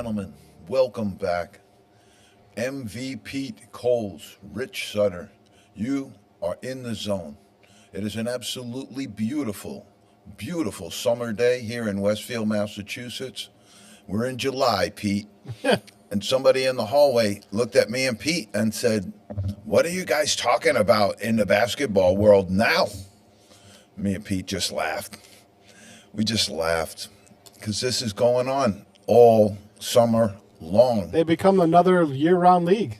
gentlemen, welcome back. MVP Coles, Rich Sutter, you are in the zone. It is an absolutely beautiful, beautiful summer day here in Westfield, Massachusetts. We're in July, Pete, and somebody in the hallway looked at me and Pete and said, "What are you guys talking about in the basketball world now?" Me and Pete just laughed. We just laughed because this is going on all summer long. They become another year-round league.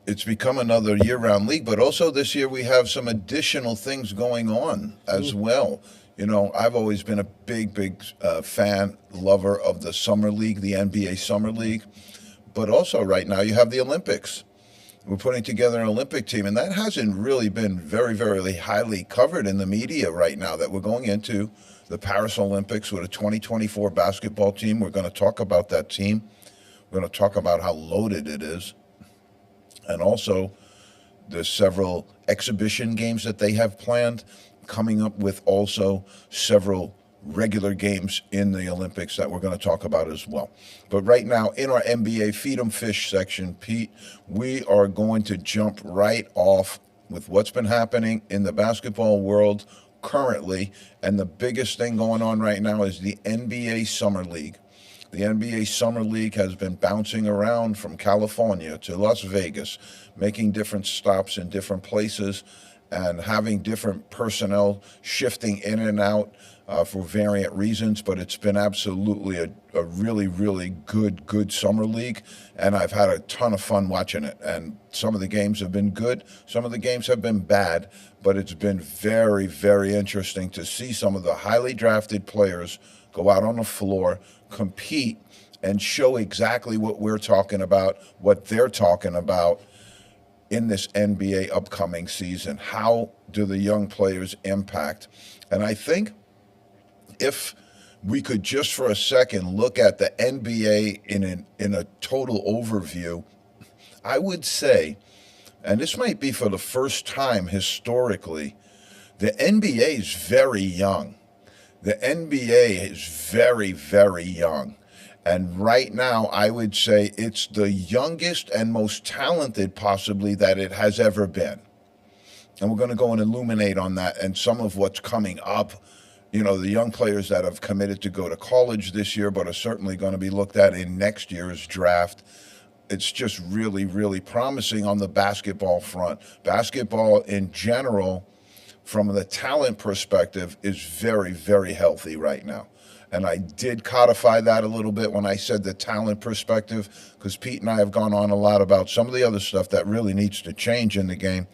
It's become another year-round league, but also this year we have some additional things going on as well. You know, I've always been a big fan, lover of the Summer League, the NBA Summer League. But also right now you have the Olympics. We're putting together an Olympic team, and that hasn't really been very highly covered in the media right now, that we're going into the Paris Olympics with a 2024 basketball team. We're going to talk about that team. We're going to talk about how loaded it is. And also, there's several exhibition games that they have planned, coming up with also several regular games in the Olympics that we're going to talk about as well. But right now, in our NBA Feed 'em Fish section, Pete, we are going to jump right off with what's been happening in the basketball world currently. And the biggest thing going on right now is the NBA Summer League. The NBA Summer League has been bouncing around from California to Las Vegas, making different stops in different places and having different personnel shifting in and out for variant reasons. But it's been absolutely a really good summer league, and I've had a ton of fun watching it. And some of the games have been good, some of the games have been bad, but it's been very interesting to see some of the highly drafted players go out on the floor, compete, and show exactly what we're talking about, what they're talking about in this NBA upcoming season. How do the young players impact? And I think if we could just for a second look at the NBA in a total overview, I would say, and this might be for the first time historically, the NBA is very young. The NBA is very young. And right now, I would say it's the youngest and most talented possibly that it has ever been. And we're going to go and illuminate on that and some of what's coming up. You know, the young players that have committed to go to college this year, but are certainly going to be looked at in next year's draft. It's just really promising on the basketball front. Basketball in general, from the talent perspective, is very healthy right now. And I did codify that a little bit when I said the talent perspective, because Pete and I have gone on a lot about some of the other stuff that really needs to change in the game.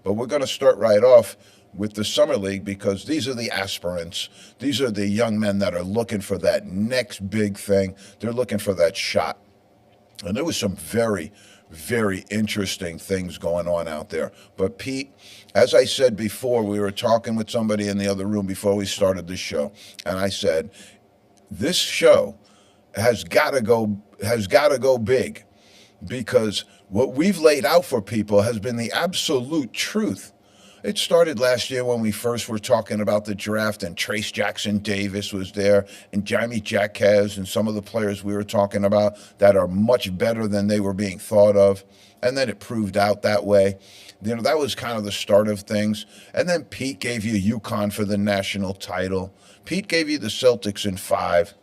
But we're going to start right off with the Summer League, because these are the aspirants. These are the young men that are looking for that next big thing. They're looking for that shot. And there was some very interesting things going on out there. But Pete, as I said before, we were talking with somebody in the other room before we started the show, and I said, this show has got to go big, because what we've laid out for people has been the absolute truth. It started last year when we first were talking about the draft, and Trace Jackson Davis was there, and Jaime Jaquez, and some of the players we were talking about that are much better than they were being thought of. And then it proved out that way. You know, that was kind of the start of things. And then Pete gave you UConn for the national title. Pete gave you the Celtics in 5.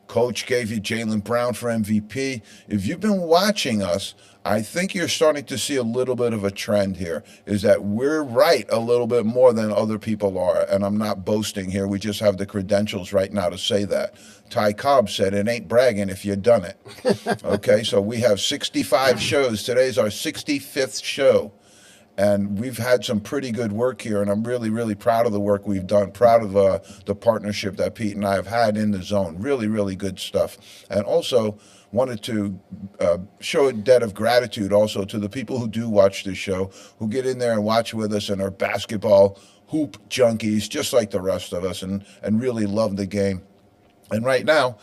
Coach gave you Jaylen Brown for MVP. If you've been watching us, I think you're starting to see a little bit of a trend here, is that we're right a little bit more than other people are. And I'm not boasting here. We just have the credentials right now to say that. Ty Cobb said, it ain't bragging if you done it. Okay, so we have 65 shows. Today's our 65th show. And we've had some pretty good work here, and I'm really proud of the work we've done, proud of the partnership that Pete and I have had in the zone. Really good stuff. And also wanted to show a debt of gratitude also to the people who do watch this show, who get in there and watch with us and are basketball hoop junkies, just like the rest of us, and really love the game. And right now,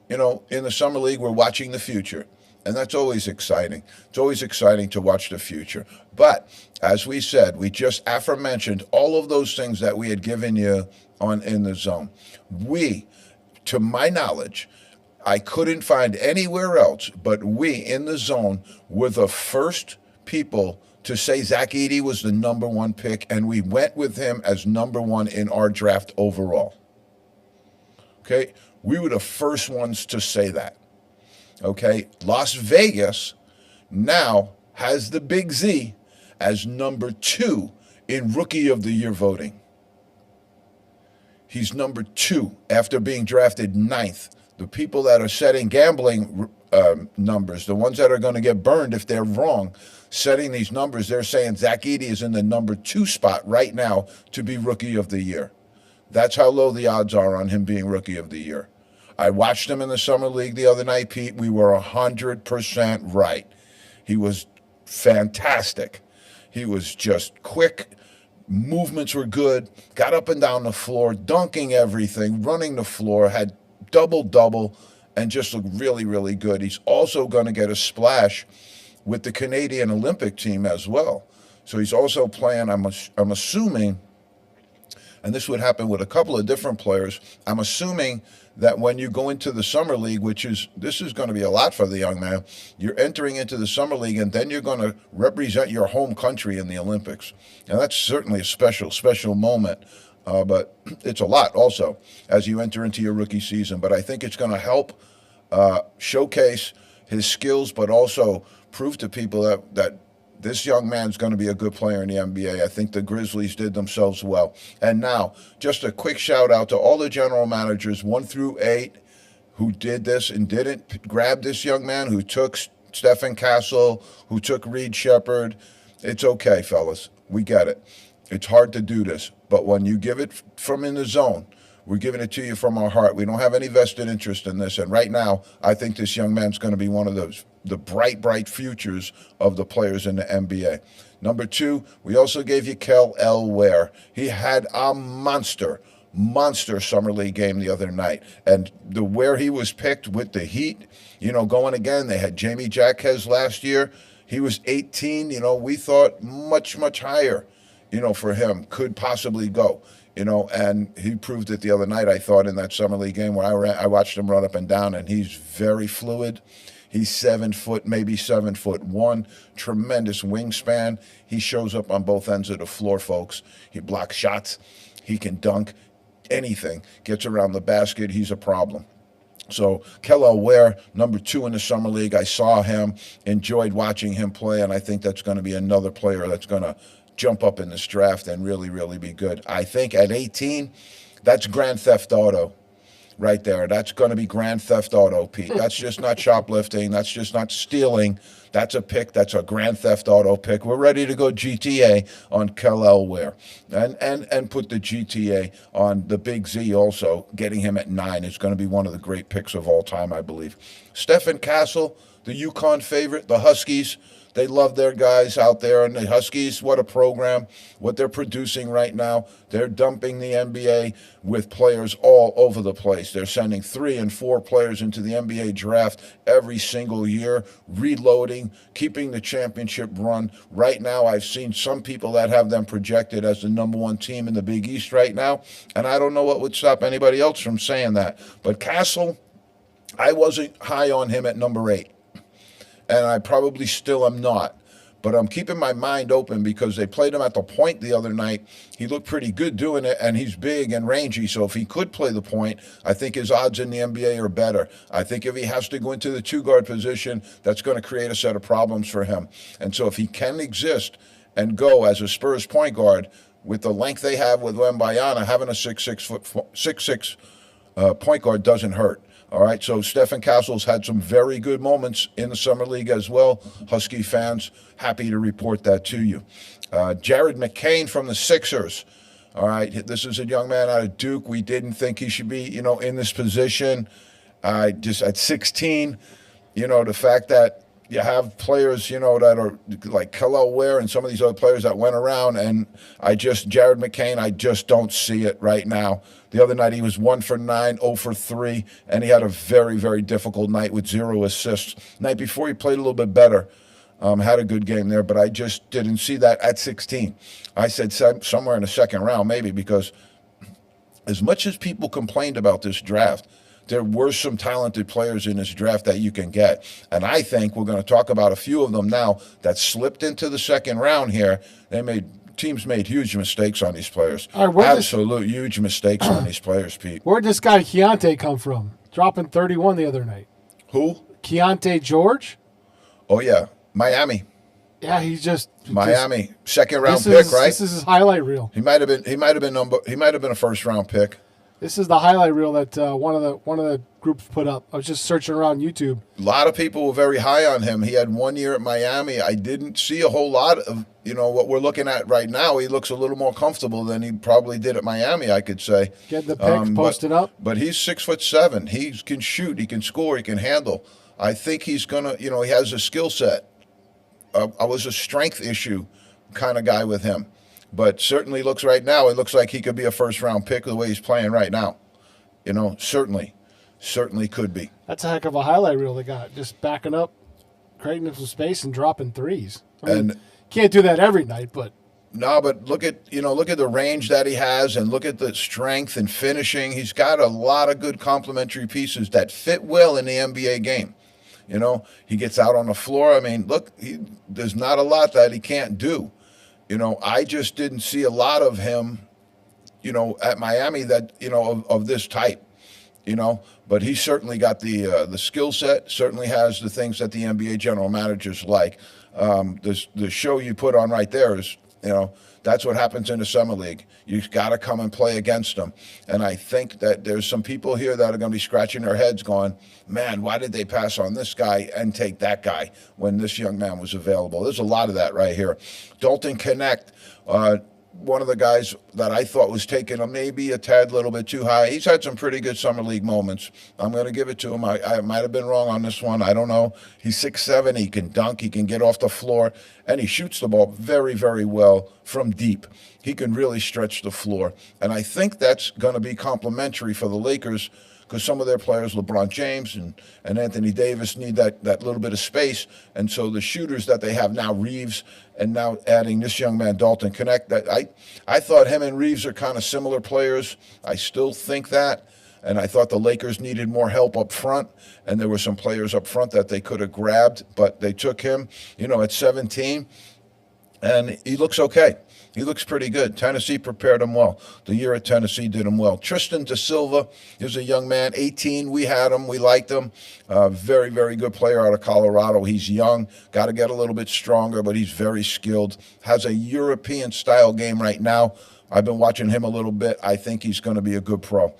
you know, in the Summer League, we're watching the future. And that's always exciting. It's always exciting to watch the future. But as we said, we just aforementioned all of those things that we had given you on In the Zone. We, to my knowledge, I couldn't find anywhere else, but we in the zone were the first people to say Zach Edey was the number one pick, and we went with him as number one in our draft overall. Okay? We were the first ones to say that. Okay? Las Vegas now has the Big Z as number 2 in Rookie of the Year voting. He's number 2 after being drafted 9th. The people that are setting gambling numbers, the ones that are going to get burned if they're wrong, setting these numbers, they're saying Zach Edey is in the number 2 spot right now to be Rookie of the Year. That's how low the odds are on him being Rookie of the Year. I watched him in the Summer League the other night, Pete. We were 100% right. He was fantastic. He was just quick. Movements were good. Got up and down the floor, dunking everything, running the floor, had double-double, and just looked really, really good. He's also going to get a splash with the Canadian Olympic team as well. So he's also playing, I'm assuming, and this would happen with a couple of different players, I'm assuming that when you go into the Summer League, this is going to be a lot for the young man, you're entering into the Summer League, and then you're going to represent your home country in the Olympics. Now, that's certainly a special moment, but it's a lot also as you enter into your rookie season. But I think it's going to help showcase his skills, but also prove to people that this young man's going to be a good player in the NBA. I think the Grizzlies did themselves well. And now, just a quick shout out to all the general managers, 1 through 8, who did this and didn't grab this young man, who took Stephen Castle, who took Reed Shepherd. It's okay, fellas. We get it. It's hard to do this. But when you give it from in the zone, we're giving it to you from our heart. We don't have any vested interest in this. And right now, I think this young man's going to be one of the bright futures of the players in the NBA. Number 2, we also gave you Kel Ware. He had a monster Summer League game the other night. And where he was picked with the Heat, going again, they had Jamie Jaquez last year. He was 18. We thought much higher, for him, could possibly go. And he proved it the other night, I thought, in that Summer League game where I watched him run up and down, and he's very fluid. He's 7 foot, maybe 7'1", tremendous wingspan. He shows up on both ends of the floor, folks. He blocks shots. He can dunk anything. Gets around the basket. He's a problem. So Kel Ware, number 2 in the Summer League. I saw him, enjoyed watching him play, and I think that's going to be another player that's going to jump up in this draft and really, really be good. I think at 18, that's Grand Theft Auto right there. That's going to be Grand Theft Auto, Pete. That's just not shoplifting. That's just not stealing. That's a pick. That's a Grand Theft Auto pick. We're ready to go GTA on Kel Ware and put the GTA on the Big Z also. Getting him at 9 is going to be one of the great picks of all time, I believe. Stephen Castle, the UConn favorite, the Huskies. They love their guys out there, and the Huskies, what a program, what they're producing right now. They're dumping the NBA with players all over the place. They're sending 3 and 4 players into the NBA draft every single year, reloading, keeping the championship run. Right now, I've seen some people that have them projected as the number 1 team in the Big East right now, and I don't know what would stop anybody else from saying that. But Castle, I wasn't high on him at number 8. And I probably still am not. But I'm keeping my mind open because they played him at the point the other night. He looked pretty good doing it, and he's big and rangy. So if he could play the point, I think his odds in the NBA are better. I think if he has to go into the 2-guard position, that's going to create a set of problems for him. And so if he can exist and go as a Spurs point guard with the length they have with Wembanyama, having a 6'6" point guard doesn't hurt. All right, so Stephen Castle's had some very good moments in the Summer League as well. Husky fans, happy to report that to you. Jared McCain from the Sixers. All right, this is a young man out of Duke. We didn't think he should be, in this position. Just at 16, the fact that you have players, that are like Kel Ware and some of these other players that went around, and Jared McCain, I just don't see it right now. The other night he was 1 for 9, 0 for 3, and he had a very, very difficult night with 0 assists. Night before he played a little bit better, had a good game there, but I just didn't see that at 16. I said somewhere in the second round maybe, because as much as people complained about this draft, there were some talented players in this draft that you can get. And I think we're going to talk about a few of them now that slipped into the second round here. Teams made huge mistakes on these players. All right, Absolute huge mistakes on these players, Pete. Where'd this guy Keontae come from? Dropping 31 the other night. Who? Keontae George? Oh, yeah. Miami. Yeah, he's just Miami. Second round pick, right? This is his highlight reel. He might have been a first round pick. This is the highlight reel that one of the groups put up. I was just searching around YouTube. A lot of people were very high on him. He had 1 year at Miami. I didn't see a whole lot of, what we're looking at right now. He looks a little more comfortable than he probably did at Miami, I could say. Get the pick, posted up. But he's 6'7". He can shoot, he can score, he can handle. I think he's gonna, he has a skill set. I was a strength issue kind of guy with him. But certainly it looks like he could be a first-round pick the way he's playing right now. Certainly could be. That's a heck of a highlight reel they got. Just backing up, creating some space, and dropping threes. I mean, can't do that every night, but... No, but look at the range that he has and look at the strength and finishing. He's got a lot of good complementary pieces that fit well in the NBA game. He gets out on the floor. I mean, look, there's not a lot that he can't do. I just didn't see a lot of him, at Miami that, of this type, but he certainly got the skill set, certainly has the things that the NBA general managers like. The show you put on right there is, that's what happens in the summer league. You've got to come and play against them. And I think that there's some people here that are going to be scratching their heads going, man, why did they pass on this guy and take that guy when this young man was available? There's a lot of that right here. Dalton Connect, one of the guys that I thought was taken maybe a tad little bit too high. He's had some pretty good summer league moments. I'm going to give it to him. I might have been wrong on this one. I don't know. He's 6'7". He can dunk. He can get off the floor. And he shoots the ball very, very well from deep. He can really stretch the floor. And I think that's going to be complimentary for the Lakers because some of their players, LeBron James and Anthony Davis, need that little bit of space. And so the shooters that they have now, Reeves, and now adding this young man, Dalton Connect, I thought him and Reeves are kind of similar players. I still think that. And I thought the Lakers needed more help up front, and there were some players up front that they could have grabbed, but they took him, at 17, and he looks okay. He looks pretty good. Tennessee prepared him well. The year at Tennessee did him well. Tristan Da Silva is a young man, 18. We had him. We liked him. Very, very good player out of Colorado. He's young. Got to get a little bit stronger, but he's very skilled. Has a European-style game right now. I've been watching him a little bit. I think he's going to be a good pro.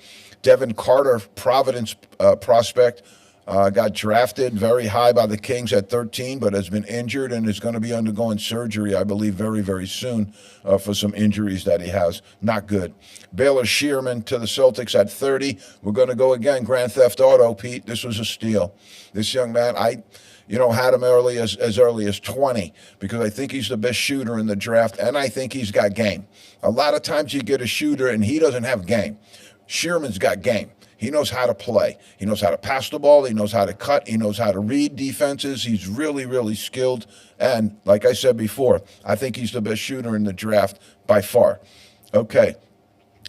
Devin Carter, Providence prospect, got drafted very high by the Kings at 13, but has been injured and is going to be undergoing surgery, I believe, very, very soon for some injuries that he has. Not good. Baylor Shearman to the Celtics at 30. We're going to go again, Grand Theft Auto, Pete. This was a steal. This young man, I had him as early as 20 because I think he's the best shooter in the draft, and I think he's got game. A lot of times you get a shooter and he doesn't have game. Shearman's got game. He knows how to play. He knows how to pass the ball. He knows how to cut. He knows how to read defenses. He's really, really skilled. And like I said before, I think he's the best shooter in the draft by far. Okay.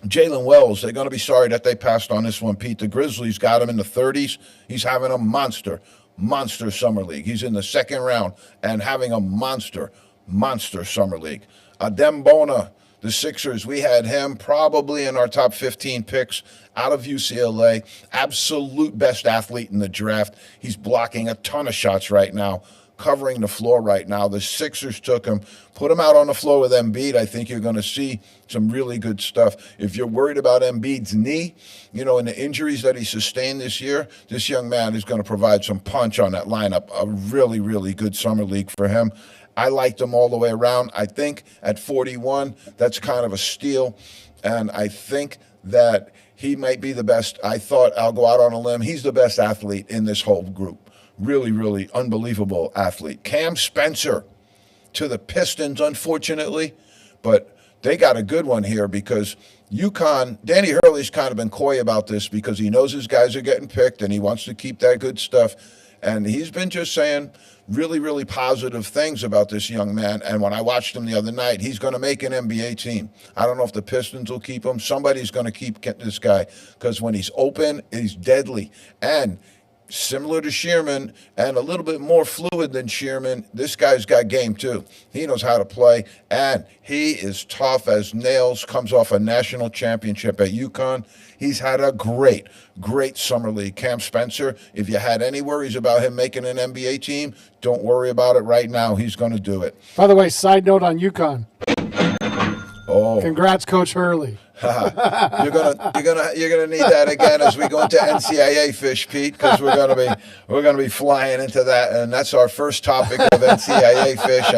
Jalen Wells, they're going to be sorry that they passed on this one, Pete. The Grizzlies got him in the 30s. He's having a monster summer league. He's in the second round and having a monster summer league. Adem Bona, the Sixers, we had him probably in our top 15 picks out of UCLA. Absolute best athlete in the draft. He's blocking a ton of shots right now, covering the floor right now. The Sixers took him, put him out on the floor with Embiid. I think you're going to see some really good stuff. If you're worried about Embiid's knee, and the injuries that he sustained this year, this young man is going to provide some punch on that lineup. A really, really good summer league for him. I liked him all the way around. I think at 41, that's kind of a steal. And I think that he might be the best. I thought, I'll go out on a limb, he's the best athlete in this whole group. Really, really unbelievable athlete. Cam Spencer to the Pistons, unfortunately. But they got a good one here because UConn, Danny Hurley's kind of been coy about this because he knows his guys are getting picked and he wants to keep that good stuff. And he's been just saying really, really positive things about this young man. And when I watched him the other night, he's going to make an NBA team. I don't know if the Pistons will keep him. Somebody's going to keep this guy because when he's open, he's deadly. And similar to Shearman and a little bit more fluid than Shearman, this guy's got game too. He knows how to play, and he is tough as nails, comes off a national championship at UConn. He's had a great, great summer league. Cam Spencer, if you had any worries about him making an NBA team, don't worry about it right now. He's going to do it. By the way, side note on UConn. Oh, Congrats, Coach Hurley. you're gonna need that again as we go into NCAA fish, Pete, because we're gonna be flying into that, and that's our first topic of NCAA fish.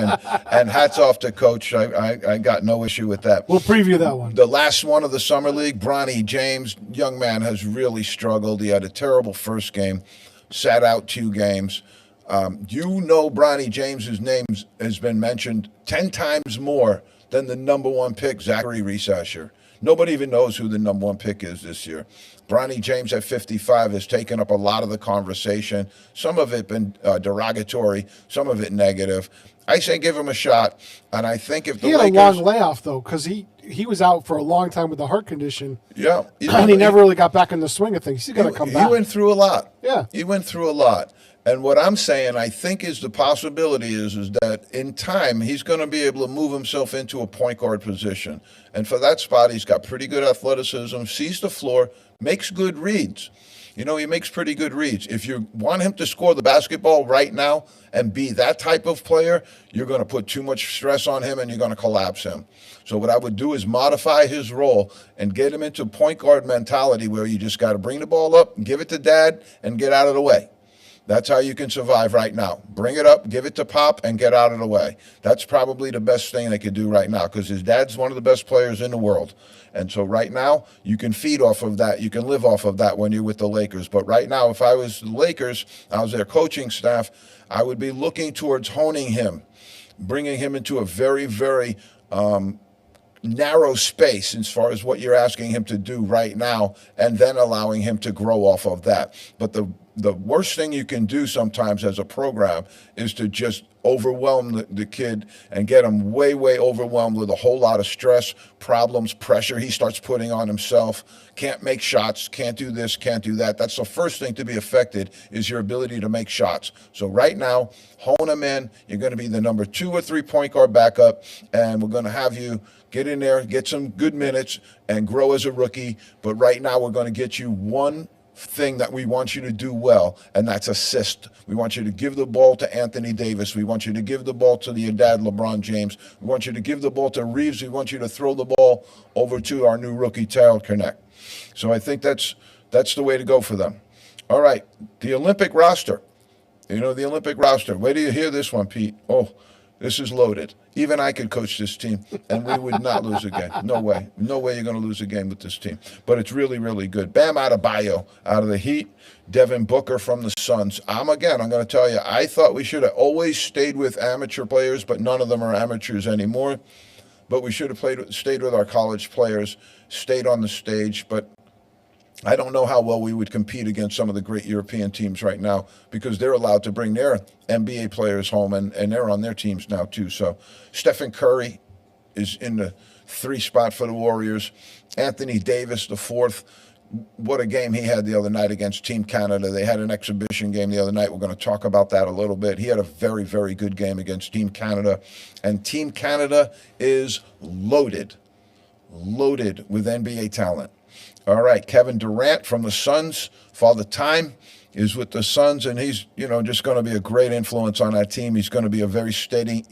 And hats off to Coach. I got no issue with that. We'll preview that one. The last one of the summer league, Bronny James, young man has really struggled. He had a terrible first game, sat out 2 games. Bronny James's name has been mentioned 10 times more than the number 1 pick, Zachary Reesasher. Nobody even knows who the number 1 pick is this year. Bronny James at 55 has taken up a lot of the conversation. Some of it been derogatory, some of it negative. I say give him a shot, and I think if the Lakers... He had a long layoff, though, because he was out for a long time with a heart condition. Yeah. And he never really got back in the swing of things. He's got to come back. He went through a lot. Yeah. He went through a lot. And what I'm saying, I think, is the possibility is that in time, he's going to be able to move himself into a point guard position. And for that spot, he's got pretty good athleticism, sees the floor, makes good reads. He makes pretty good reads. If you want him to score the basketball right now and be that type of player, you're going to put too much stress on him and you're going to collapse him. So what I would do is modify his role and get him into point guard mentality where you just got to bring the ball up, give it to dad, and get out of the way. That's how you can survive right now. Bring it up, give it to Pop, and get out of the way. That's probably the best thing they could do right now because his dad's one of the best players in the world. And so right now, you can feed off of that. You can live off of that when you're with the Lakers. But right now, if I was the Lakers, I was their coaching staff, I would be looking towards honing him, bringing him into a very, very narrow space as far as what you're asking him to do right now, and then allowing him to grow off of that. But the worst thing you can do sometimes as a program is to just overwhelm the kid and get him way, way overwhelmed with a whole lot of stress, problems, pressure he starts putting on himself. Can't make shots, can't do this, can't do that. That's the first thing to be affected is your ability to make shots. So right now, hone him in. You're going to be the number 2 or 3 point guard backup, and we're going to have you get in there, get some good minutes, and grow as a rookie. But right now, we're going to get you one thing that we want you to do well, and that's assist. We want you to give the ball to Anthony Davis. We want you to give the ball to your dad, LeBron James. We want you to give the ball to Reeves. We want you to throw the ball over to our new rookie, Taylor Connect. So I think that's the way to go for them. All right, the Olympic roster. The Olympic roster. Wait till you hear this one, Pete. Oh, this is loaded. Even I could coach this team, and we would not lose a game. No way. No way you're going to lose a game with this team. But it's really, really good. Bam Adebayo out of the Heat. Devin Booker from the Suns. I'm going to tell you, I thought we should have always stayed with amateur players, but none of them are amateurs anymore. But we should have stayed with our college players, stayed on the stage. But I don't know how well we would compete against some of the great European teams right now because they're allowed to bring their NBA players home, and they're on their teams now too. So Stephen Curry is in the 3 spot for the Warriors. Anthony Davis, the 4th. What a game he had the other night against Team Canada. They had an exhibition game the other night. We're going to talk about that a little bit. He had a very, very good game against Team Canada. And Team Canada is loaded with NBA talent. All right, Kevin Durant from the Suns, Father Time, is with the Suns, and he's, just going to be a great influence on that team. He's going to be a very steadying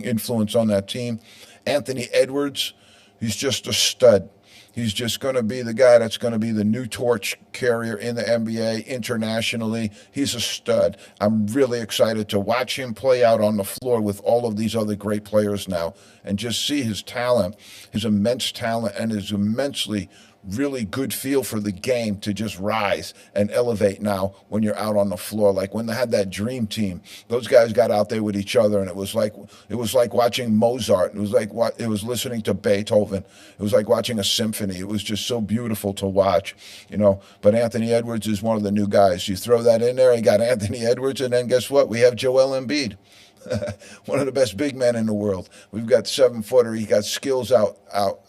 influence on that team. Anthony Edwards, he's just a stud. He's just going to be the guy that's going to be the new torch carrier in the NBA internationally. He's a stud. I'm really excited to watch him play out on the floor with all of these other great players now and just see his talent, his immense talent, and his immensely really good feel for the game to just rise and elevate now when you're out on the floor. Like when they had that dream team, those guys got out there with each other, and it was like watching Mozart. It was listening to Beethoven. It was like watching a symphony. It was just so beautiful to watch, you know. But Anthony Edwards is one of the new guys. You throw that in there, you got Anthony Edwards, and then guess what? We have Joel Embiid. One of the best big men in the world. We've got 7-footer. He got skills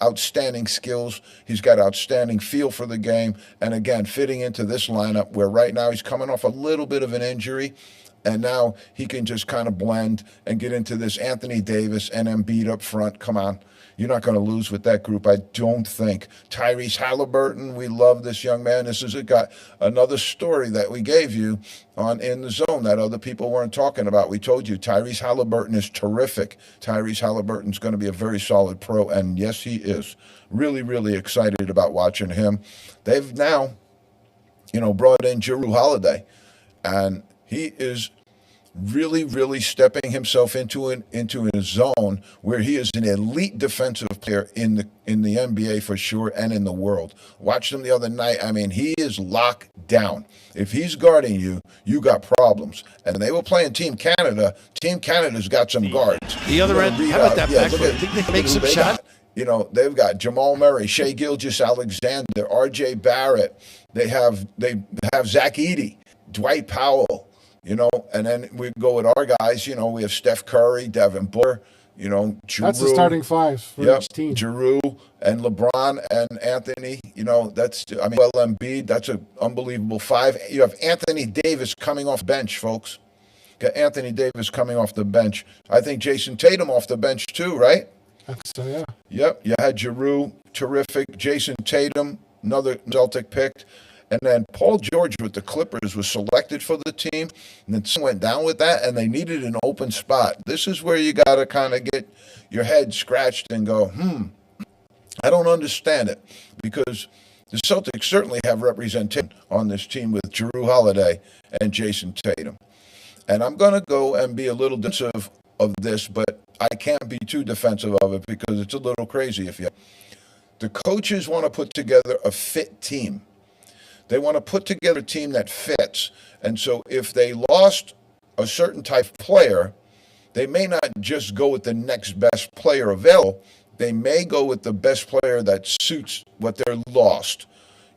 outstanding skills. He's got outstanding feel for the game. And again, fitting into this lineup where right now he's coming off a little bit of an injury. And now he can just kind of blend and get into this Anthony Davis and Embiid up front. Come on. You're not going to lose with that group, I don't think. Tyrese Halliburton, we love this young man. This is another story that we gave you on In the Zone that other people weren't talking about. We told you Tyrese Halliburton is terrific. Tyrese Halliburton's going to be a very solid pro, and yes, he is. Really, really excited about watching him. They've now, brought in Jrue Holiday, and he is really, really stepping himself into a zone where he is an elite defensive player in the NBA for sure and in the world. Watched him the other night. I mean, he is locked down. If he's guarding you, you got problems. And they were playing Team Canada. Team Canada's got some guards. The other end, how about that backcourt? I think they can make some shots. They've got Jamal Murray, Shai Gilgeous-Alexander, R.J. Barrett. They have Zach Edey, Dwight Powell. And then we go with our guys. We have Steph Curry, Devin Booker, Jrue. That's the starting five for each team. Jrue and LeBron and Anthony. Well, Embiid. That's an unbelievable five. You have Anthony Davis coming off bench, folks. Got Anthony Davis coming off the bench. I think Jason Tatum off the bench too, right? So yeah. Yep. You had Jrue, terrific. Jason Tatum, another Celtic pick. And then Paul George with the Clippers was selected for the team, and then some went down with that, and they needed an open spot. This is where you got to kind of get your head scratched and go, I don't understand it, because the Celtics certainly have representation on this team with Jrue Holiday and Jason Tatum. And I'm going to go and be a little defensive of this, but I can't be too defensive of it because it's a little crazy. The coaches want to put together a fit team. They want to put together a team that fits. And so if they lost a certain type of player, they may not just go with the next best player available. They may go with the best player that suits what they're lost.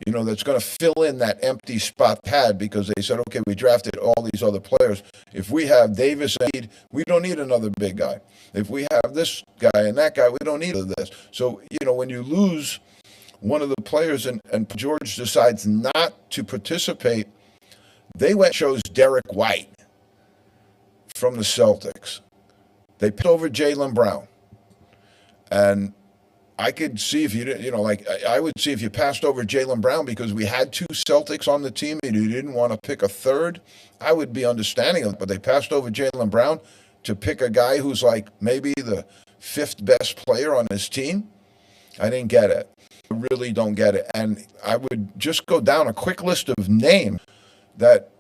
That's going to fill in that empty spot pad because they said, okay, we drafted all these other players. If we have Davis and Embiid, we don't need another big guy. If we have this guy and that guy, we don't need this. So, when you lose one of the players and George decides not to participate, they went and chose Derek White from the Celtics. They picked over Jaylen Brown. And I could see if you didn't, I would see if you passed over Jaylen Brown because we had two Celtics on the team and you didn't want to pick a third, I would be understanding of it. But they passed over Jaylen Brown to pick a guy who's like maybe the fifth best player on his team. I didn't get it. I really don't get it. And I would just go down a quick list of names that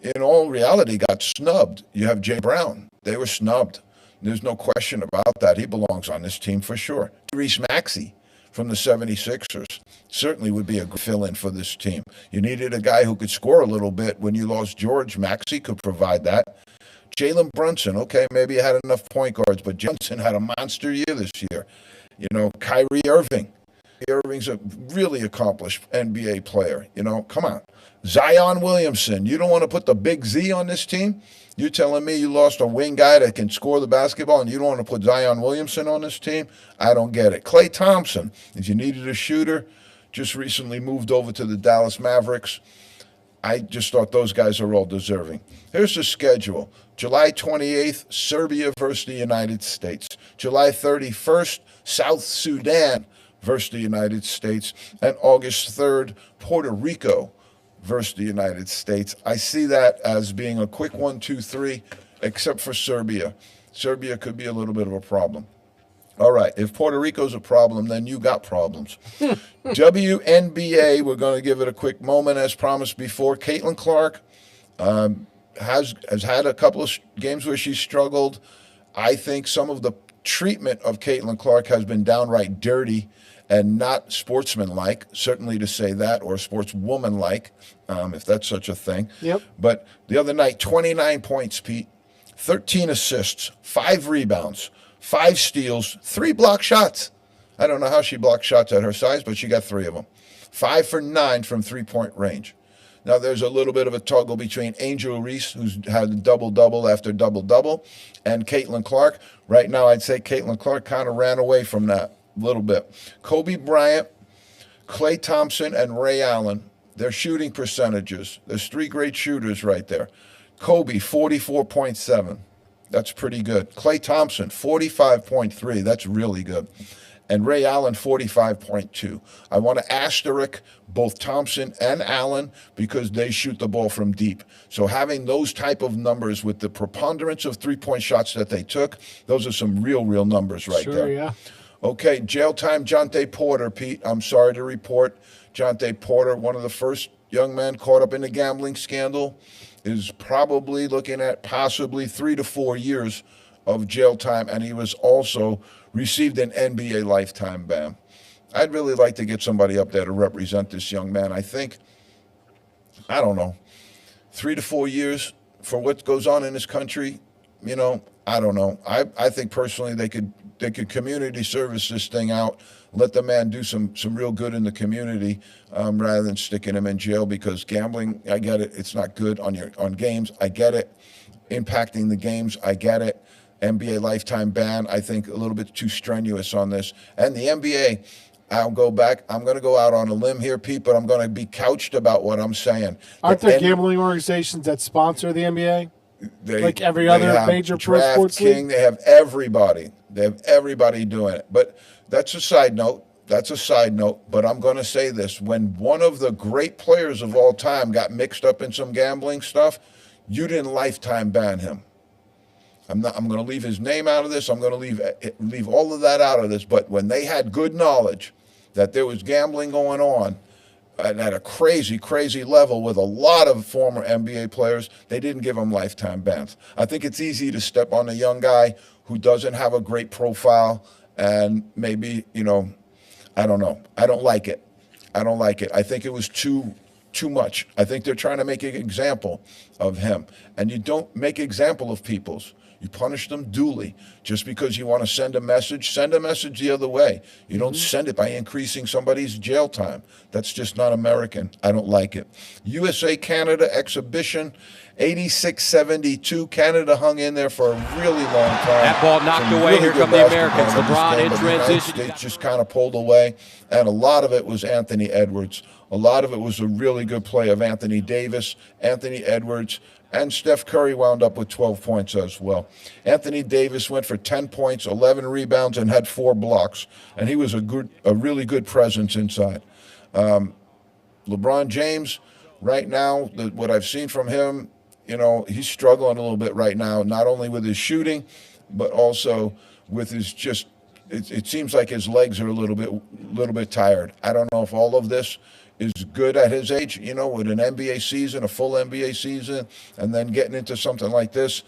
in all reality got snubbed. You have Jay Brown. They were snubbed. There's no question about that. He belongs on this team for sure. Tyrese Maxey from the 76ers certainly would be a good fill-in for this team. You needed a guy who could score a little bit when you lost George. Maxey could provide that. Jalen Brunson, okay, maybe he had enough point guards, but Johnson had a monster year this year. Kyrie Irving. Irving's a really accomplished NBA player. Come on. Zion Williamson. You don't want to put the big Z on this team? You're telling me you lost a wing guy that can score the basketball and you don't want to put Zion Williamson on this team? I don't get it. Klay Thompson, if you needed a shooter, just recently moved over to the Dallas Mavericks. I just thought those guys are all deserving. Here's the schedule. July 28th, Serbia versus the United States. July 31st, South Sudan versus the United States. And August 3rd, Puerto Rico versus the United States. I see that as being a quick 1, 2, 3, except for Serbia. Serbia could be a little bit of a problem. All right, if Puerto Rico's a problem, then you got problems. WNBA, we're going to give it a quick moment as promised before. Caitlin Clark has had a couple of games where she struggled. I think some of the treatment of Caitlin Clark has been downright dirty, and not sportsmanlike, certainly to say that, or sportswoman-like, if that's such a thing. Yep. But the other night, 29 points, Pete, 13 assists, 5 rebounds, 5 steals, 3 block shots. I don't know how she blocked shots at her size, but she got 3 of them. 5 for 9 from three-point range. Now, there's a little bit of a toggle between Angel Reese, who's had a double-double after double-double, and Caitlin Clark. Right now, I'd say Caitlin Clark kind of ran away from that a little bit. Kobe Bryant, Klay Thompson, and Ray Allen, their shooting percentages. There's 3 great shooters right there. Kobe, 44.7. That's pretty good. Klay Thompson, 45.3. That's really good. And Ray Allen, 45.2. I want to asterisk both Thompson and Allen because they shoot the ball from deep. So having those type of numbers with the preponderance of three-point shots that they took, those are some real numbers right there. Sure, yeah. Okay, jail time, Jonte Porter, Pete. I'm sorry to report. Jonte Porter, one of the first young men caught up in the gambling scandal, is probably looking at possibly 3 to 4 years of jail time, and he was also received an NBA lifetime ban. I'd really like to get somebody up there to represent this young man. I think, I don't know, 3 to 4 years for what goes on in this country, you know, I don't know. I think personally they could community service this thing out, let the man do some real good in the community rather than sticking him in jail, because gambling, I get it, it's not good on games. I get it. Impacting the games, I get it. NBA lifetime ban, I think a little bit too strenuous on this. And the NBA, I'll go back. I'm going to go out on a limb here, Pete, but I'm going to be couched about what I'm saying. Aren't there gambling organizations that sponsor the NBA? Like every other major pro sports league? They have everybody. They have everybody doing it. But that's a side note. But I'm going to say this. When one of the great players of all time got mixed up in some gambling stuff, you didn't lifetime ban him. I'm going to leave his name out of this. I'm going to leave all of that out of this. But when they had good knowledge that there was gambling going on at a crazy level with a lot of former NBA players, they didn't give him lifetime bans. I think it's easy to step on a young guy who doesn't have a great profile, and maybe, you know, I don't know. I don't like it. I think it was too much. I think they're trying to make an example of him. And you don't make example of people's. You punish them duly. Just because you want to send a message the other way. You don't send it by increasing somebody's jail time. That's just not American. I don't like it. USA-Canada exhibition, 86-72. Canada hung in there for a really long time. That ball knocked away. Here come the Americans. LeBron in transition. They just kind of pulled away. And a lot of it was Anthony Edwards. A lot of it was a really good play of Anthony Davis, Anthony Edwards, and Steph Curry wound up with 12 points as well. Anthony Davis went for 10 points, 11 rebounds, and had 4 blocks. And he was a really good presence inside. LeBron James, right now, what I've seen from him, you know, he's struggling a little bit right now, not only with his shooting, but also with his just, it seems like his legs are a little bit tired. I don't know if all of this is good at his age, you know, with an NBA season, a full NBA season, and then getting into something like this.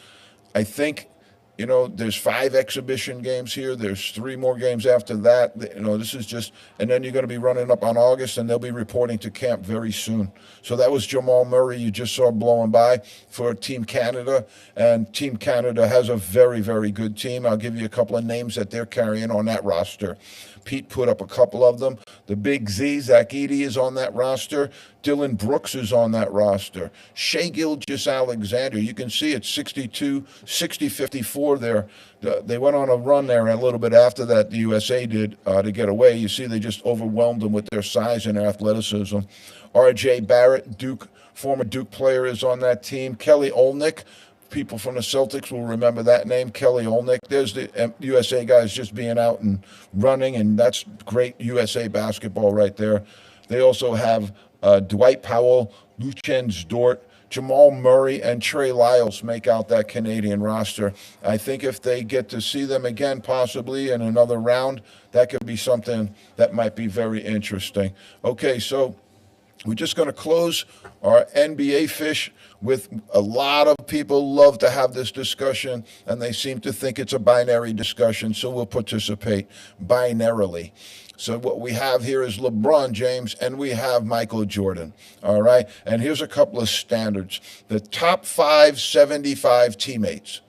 I think, you know, there's 5 exhibition games here. There's 3 more games after that. You know, this is just, and then you're going to be running up on August, and they'll be reporting to camp very soon. So that was Jamal Murray you just saw blowing by for Team Canada, and Team Canada has a very good team. I'll give you a couple of names that they're carrying on that roster. Pete put up a couple of them. The Big Z, Zach Edey, is on that roster. Dylan Brooks is on that roster. Shai Gilgeous-Alexander, you can see it's 60-54 there. They went on a run there a little bit after that, the USA did, to get away. You see they just overwhelmed them with their size and their athleticism. R.J. Barrett, former Duke player, is on that team. Kelly Olynyk, people from the Celtics will remember that name, Kelly Olynyk. There's the USA guys just being out and running, and that's great USA basketball right there. They also have Dwight Powell, Lucian Dort, Jamal Murray, and Trey Lyles make out that Canadian roster. I think if they get to see them again, possibly in another round, that could be something that might be very interesting. Okay, so we're just going to close our NBA fish with a lot of people love to have this discussion, and they seem to think it's a binary discussion, so we'll participate binarily. So what we have here is LeBron James and we have Michael Jordan. All right. And here's a couple of standards. The top 575 teammates.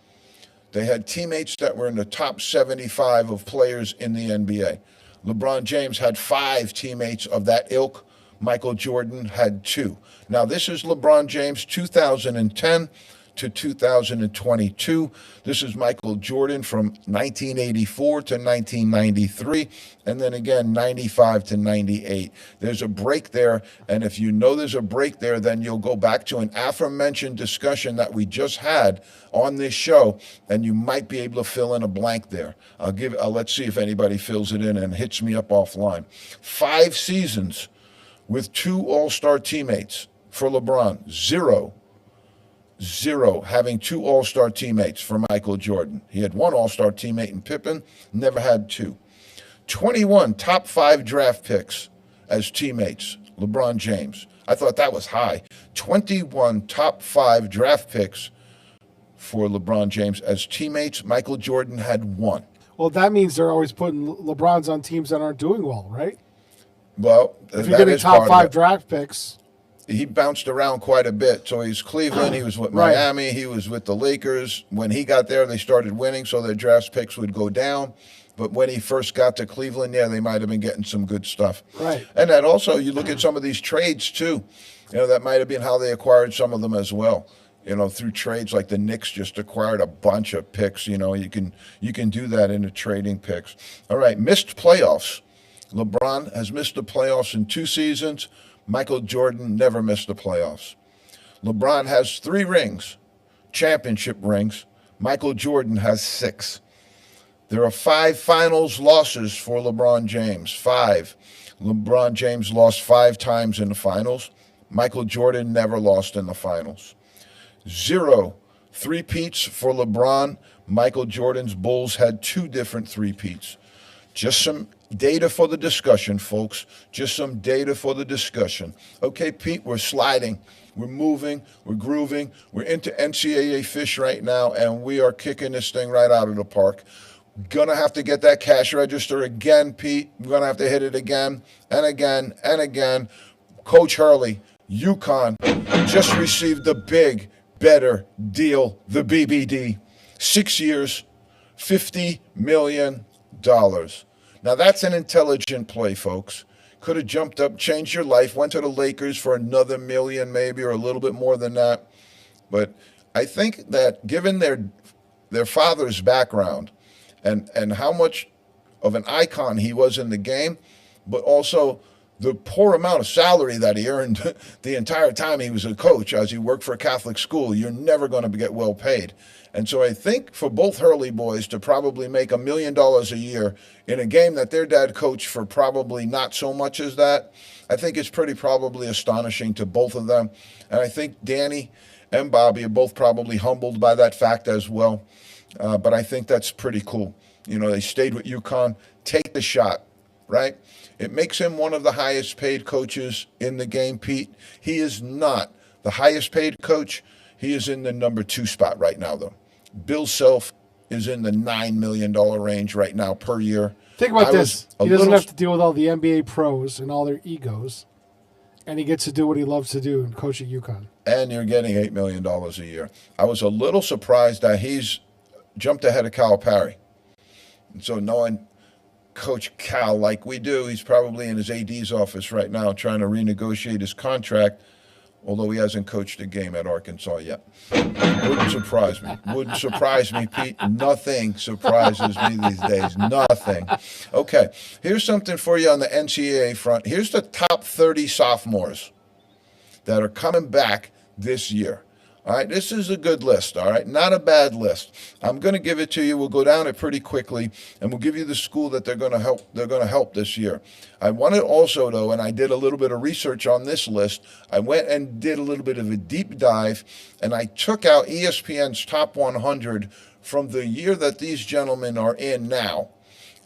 They had teammates that were in the top 75 of players in the NBA. LeBron James had 5 teammates of that ilk. Michael Jordan had 2. Now, this is LeBron James 2010 to 2022. This is Michael Jordan from 1984 to 1993, and then again 95 to 98. There's a break there, and if you know there's a break there, then you'll go back to an aforementioned discussion that we just had on this show, and you might be able to fill in a blank there. Let's see if anybody fills it in and hits me up offline. 5 seasons with 2 All-Star teammates for LeBron. Zero having 2 All-Star teammates for Michael Jordan. He had 1 All-Star teammate in Pippen, never had 2. 21 top 5 draft picks as teammates, LeBron James. I thought that was high. 21 top 5 draft picks for LeBron James as teammates. Michael Jordan had 1. Well, that means they're always putting LeBrons on teams that aren't doing well, right? Well, if you're getting top 5 draft picks. He bounced around quite a bit. So he's Cleveland, he was with Miami, he was with the Lakers. When he got there, they started winning, so their draft picks would go down. But when he first got to Cleveland, yeah, they might have been getting some good stuff. Right. And then also, you look at some of these trades, too. That might have been how they acquired some of them as well. Through trades, like the Knicks just acquired a bunch of picks. You can do that into trading picks. All right, missed playoffs. LeBron has missed the playoffs in 2 seasons. Michael Jordan never missed the playoffs. LeBron has 3 rings, championship rings. Michael Jordan has 6. There are 5 finals losses for LeBron James. 5. LeBron James lost 5 times in the finals. Michael Jordan never lost in the finals. 0 three-peats for LeBron. Michael Jordan's Bulls had 2 different three-peats. Just some data for the discussion, folks. Just some data for the discussion. Okay, Pete, we're sliding. We're moving. We're grooving. We're into NCAA fish right now, and we are kicking this thing right out of the park. Gonna have to get that cash register again, Pete. We're gonna have to hit it again and again and again. Coach Hurley, UConn, just received the big, better deal, the BBD. 6 years, $50 million. Now, that's an intelligent play, folks. Could have jumped up, changed your life, went to the Lakers for another $1 million maybe, or a little bit more than that. But I think that given their father's background and how much of an icon he was in the game, but also the poor amount of salary that he earned the entire time he was a coach as he worked for a Catholic school, you're never going to get well paid. And so I think for both Hurley boys to probably make $1 million a year in a game that their dad coached for probably not so much as that, I think it's pretty probably astonishing to both of them. And I think Danny and Bobby are both probably humbled by that fact as well. But I think that's pretty cool. They stayed with UConn. Take the shot, right? It makes him one of the highest paid coaches in the game, Pete. He is not the highest paid coach. He is in the number 2 spot right now, though. Bill Self is in the $9 million range right now per year. Think about this. He doesn't have to deal with all the NBA pros and all their egos, and he gets to do what he loves to do and coach at UConn. And you're getting $8 million a year. I was a little surprised that he's jumped ahead of Calipari. And so knowing Coach Cal like we do, he's probably in his AD's office right now trying to renegotiate his contract, although he hasn't coached a game at Arkansas yet. Wouldn't surprise me. Wouldn't surprise me, Pete. Nothing surprises me these days. Nothing. Okay, here's something for you on the NCAA front. Here's the top 30 sophomores that are coming back this year. All right, this is a good list, all right? Not a bad list. I'm going to give it to you. We'll go down it pretty quickly, and we'll give you the school that they're going to help this year. I wanted also, though, and I did a little bit of research on this list. I went and did a little bit of a deep dive, and I took out ESPN's top 100 from the year that these gentlemen are in now.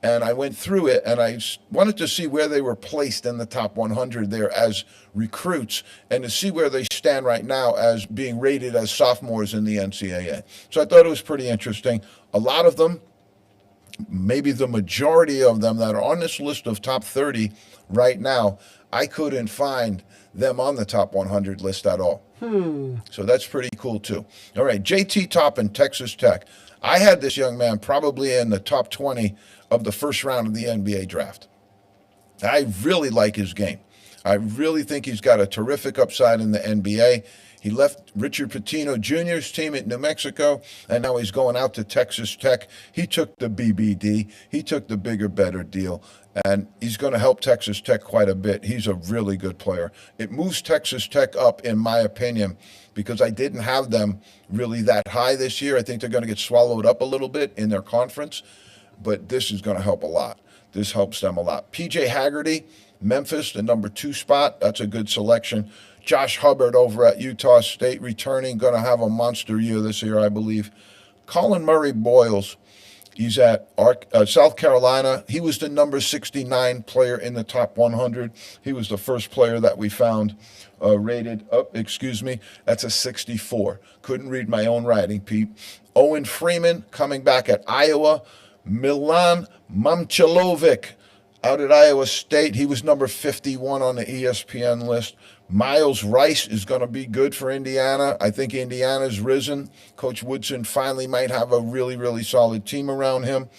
And I went through it, and I wanted to see where they were placed in the top 100 there as recruits and to see where they stand right now as being rated as sophomores in the NCAA. So I thought it was pretty interesting. A lot of them maybe the majority of them that are on this list of top 30 right now, I couldn't find them on the top 100 list at all. So that's pretty cool too. All right, JT Toppin, Texas Tech. I had this young man probably in the top 20 of the first round of the NBA draft. I really like his game. I really think he's got a terrific upside in the NBA. He left Richard Pitino Jr.'s team at New Mexico, and now he's going out to Texas Tech. He took the BBD. He took the bigger, better deal, and he's going to help Texas Tech quite a bit. He's a really good player. It moves Texas Tech up, in my opinion, because I didn't have them really that high this year. I think they're going to get swallowed up a little bit in their conference, but this is going to help a lot. This helps them a lot. PJ Haggerty, Memphis, the number 2 spot. That's a good selection. Josh Hubbard over at Utah State, returning, going to have a monster year this year, I believe. Colin Murray Boyles, he's at South Carolina. He was the number 69 player in the top 100. He was the first player that we found rated up. That's a 64. Couldn't read my own writing, Pete. Owen Freeman coming back at Iowa. Milan Momcilovic out at Iowa State. He was number 51 on the ESPN list. Miles Rice is going to be good for Indiana. I think Indiana's risen. Coach Woodson finally might have a really, really solid team around him.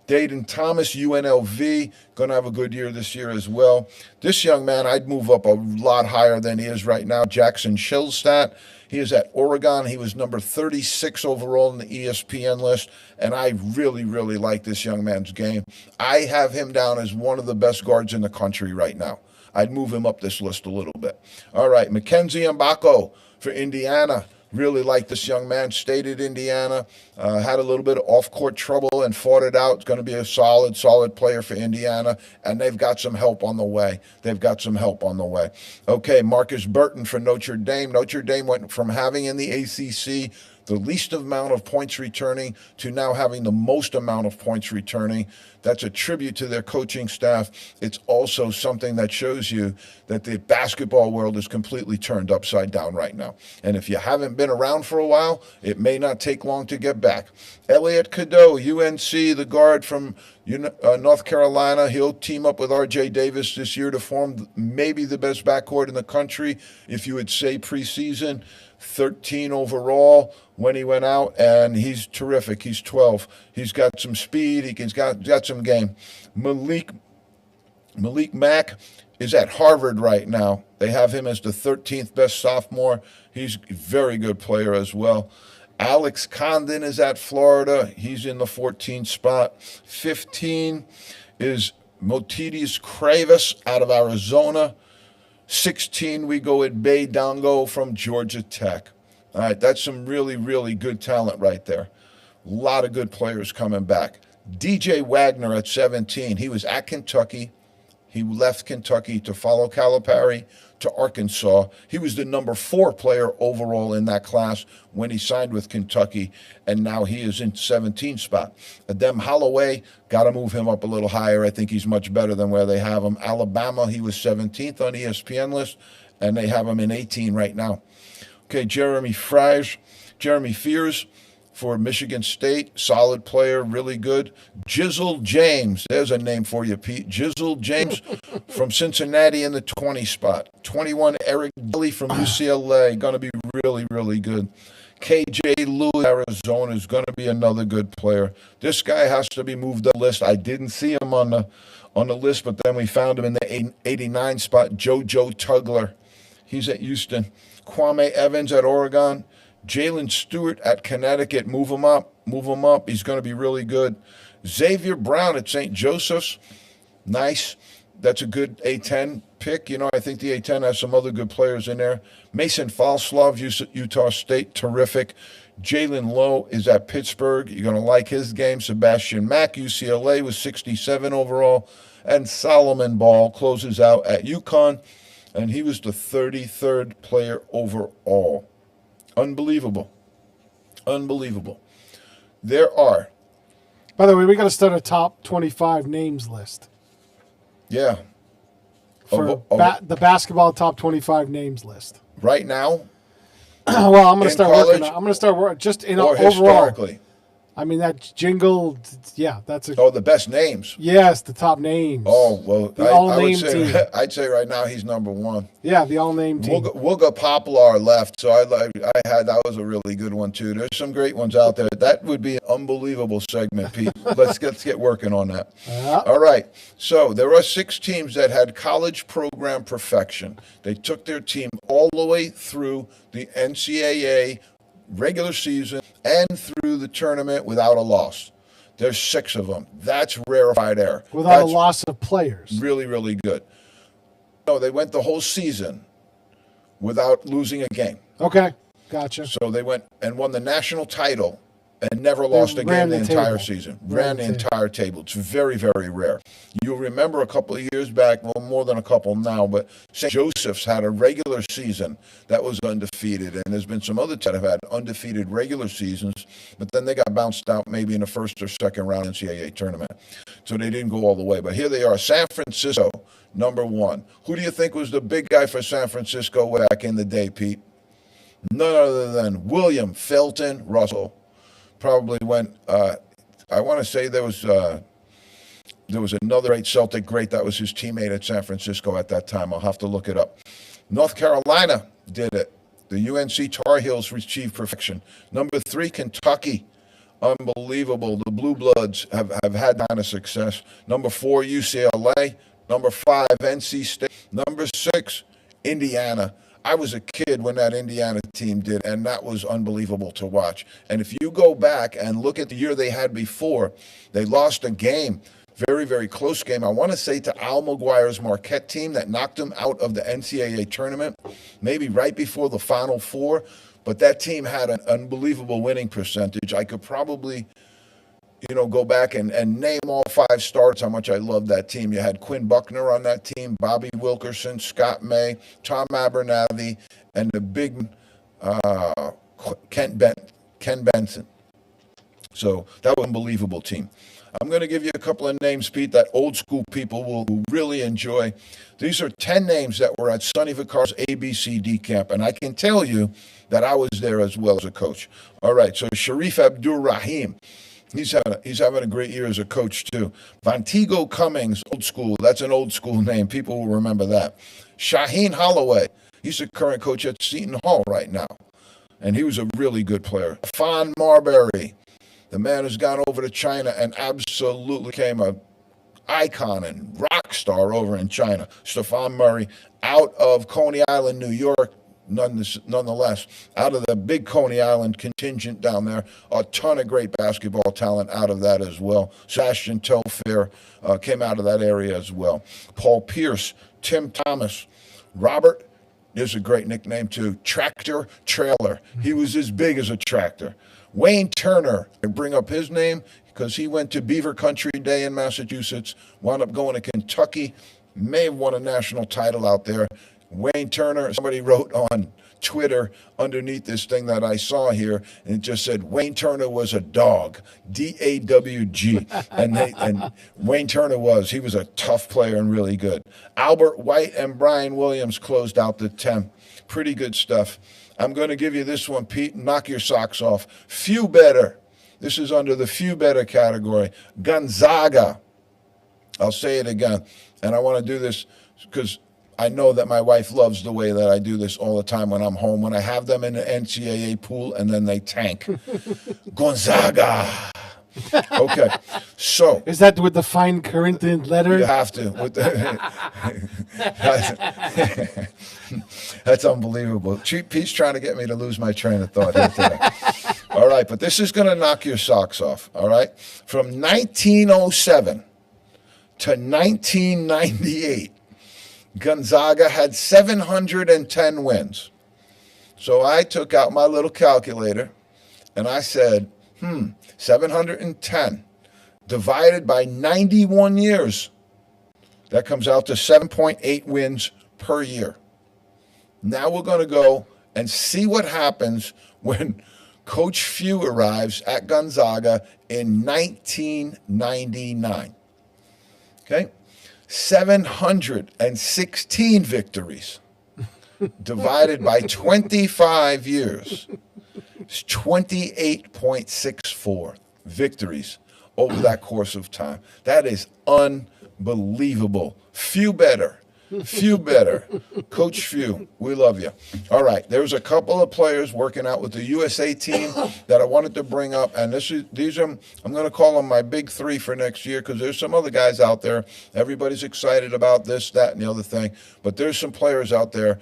Dayton Thomas, UNLV, going to have a good year this year as well. This young man, I'd move up a lot higher than he is right now. Jackson Shillstat. He is at Oregon. He was number 36 overall in the ESPN list, and I really, really like this young man's game. I have him down as one of the best guards in the country right now. I'd move him up this list a little bit. All right, Mackenzie Mbako for Indiana. Really like this young man. Stayed at Indiana. Had a little bit of off-court trouble and fought it out. It's going to be a solid player for Indiana. And they've got some help on the way. Okay, Marcus Burton for Notre Dame. Notre Dame went from having in the ACC the least amount of points returning to now having the most amount of points returning. That's a tribute to their coaching staff. It's also something that shows you that the basketball world is completely turned upside down right now. And if you haven't been around for a while, it may not take long to get back. Elliot Cadeau, UNC, the guard from North Carolina. He'll team up with R.J. Davis this year to form maybe the best backcourt in the country, if you would say preseason. 13 overall when he went out, and he's terrific. He's 12. He's got some speed. He's got some game. Malik Mack is at Harvard right now. They have him as the 13th best sophomore. He's a very good player as well. Alex Condon is at Florida. He's in the 14th spot. 15 is Motidis Kravis out of Arizona. 16, we go at Bay Dongo from Georgia Tech. All right, that's some really, really good talent right there. A lot of good players coming back. DJ Wagner at 17. He was at Kentucky. He left Kentucky to follow Calipari to Arkansas. He was the number 4 player overall in that class when he signed with Kentucky, and now he is in 17th spot. Adem Holloway, got to move him up a little higher. I think he's much better than where they have him. Alabama, he was 17th on ESPN list, and they have him in 18 right now. Okay, Jeremy Fears for Michigan State, solid player, really good. Jizzle James, there's a name for you, Pete. Jizzle James from Cincinnati in the 20 spot. 21, Eric Daly from UCLA, going to be really, really good. KJ Lewis, Arizona, is going to be another good player. This guy has to be moved up the list. I didn't see him on the list, but then we found him in the 89 spot. JoJo Tugler, he's at Houston. Kwame Evans at Oregon. Jalen Stewart at Connecticut, move him up. He's going to be really good. Xavier Brown at St. Joseph's, nice. That's a good A10 pick. I think the A10 has some other good players in there. Mason Falslov, Utah State, terrific. Jalen Lowe is at Pittsburgh. You're going to like his game. Sebastian Mack, UCLA, was 67 overall. And Solomon Ball closes out at UConn, and he was the 33rd player overall. Unbelievable. There are. By the way, we got to start a top 25 names list. Yeah. For the basketball top 25 names list. Right now? Well, I'm going to start college, working on. I'm going to start working just in or overall. historically. I mean, that jingle, yeah, that's a. Oh, the best names. Yes, the top names. Oh, well, The I would all-name say, team. I'd say right now he's number one. Yeah, the all-name team. Wooga Poplar left, so I had that was a really good one too. There's some great ones out there. That would be an unbelievable segment, Pete. Let's get working on that. All right. So there are 6 teams that had college program perfection. They took their team all the way through the NCAA regular season and through the tournament without a loss. There's 6 of them. That's rarefied air. Without That's a loss of players. really, really good. No, they went the whole season without losing a game. Okay, gotcha. So they went and won the national title and never lost a game the entire season. Ran the entire table. It's very, very rare. You'll remember a couple of years back, well, more than a couple now, but St. Joseph's had a regular season that was undefeated, and there's been some others that have had undefeated regular seasons, but then they got bounced out maybe in the first or second round NCAA tournament. So they didn't go all the way. But here they are, San Francisco, number 1. Who do you think was the big guy for San Francisco back in the day, Pete? None other than William Felton Russell. Probably went, I want to say there was another great Celtic great that was his teammate at San Francisco at that time. I'll have to look it up. North Carolina did it. The UNC Tar Heels achieved perfection. Number 3, Kentucky. Unbelievable. The Blue Bloods have had that kind of success. Number 4, UCLA. Number 5, NC State. Number 6, Indiana. I was a kid when that Indiana team did, and that was unbelievable to watch. And if you go back and look at the year they had before, they lost a game, very, very close game. I want to say to Al McGuire's Marquette team that knocked them out of the NCAA tournament, maybe right before the Final Four. But that team had an unbelievable winning percentage. I could probably, go back and name all 5 starts, how much I loved that team. You had Quinn Buckner on that team, Bobby Wilkerson, Scott May, Tom Abernathy, and the big Ken Benson. So that was an unbelievable team. I'm going to give you a couple of names, Pete, that old school people will really enjoy. These are 10 names that were at Sonny Vaccaro's ABCD camp, and I can tell you that I was there as well as a coach. All right, so Sharif Abdur-Rahim. He's having a great year as a coach, too. Vonteego Cummings, old school. That's an old school name. People will remember that. Shaheen Holloway. He's the current coach at Seton Hall right now. And he was a really good player. Fawn Marbury. The man has gone over to China and absolutely became an icon and rock star over in China. Stephon Murray out of Coney Island, New York. Nonetheless, out of the big Coney Island contingent down there, a ton of great basketball talent out of that as well. Sebastian Telfair came out of that area as well. Paul Pierce, Tim Thomas, Robert, there's a great nickname too, Tractor Trailer. He was as big as a tractor. Wayne Turner, I bring up his name because he went to Beaver Country Day in Massachusetts, wound up going to Kentucky, may have won a national title out there. Wayne Turner, somebody wrote on Twitter underneath this thing that I saw here, and it just said Wayne Turner was a dog, D-A-W-G. And Wayne Turner he was a tough player and really good. Albert White and Brian Williams closed out the 10. Pretty good stuff. I'm going to give you this one, Pete. Knock your socks off. Few better. This is under the few better category. Gonzaga. I'll say it again. And I want to do this because I know that my wife loves the way that I do this all the time when I'm home, when I have them in the NCAA pool and then they tank. Gonzaga. Okay, so. Is that with the fine Corinthian letter? You have to. That's unbelievable. Pete's trying to get me to lose my train of thought here today. All right, but this is going to knock your socks off, all right? From 1907 to 1998, Gonzaga had 710 wins. So I took out my little calculator and I said, 710 divided by 91 years. That comes out to 7.8 wins per year. Now we're going to go and see what happens when Coach Few arrives at Gonzaga in 1999. Okay? 716 victories divided by 25 years. It's 28.64 victories over that course of time. That is unbelievable. Few better. Few better. Coach Few, we love you. All right, there's a couple of players working out with the USA team that I wanted to bring up, and these are, I'm going to call them my big three for next year, because there's some other guys out there. Everybody's excited about this, that, and the other thing, but there's some players out there.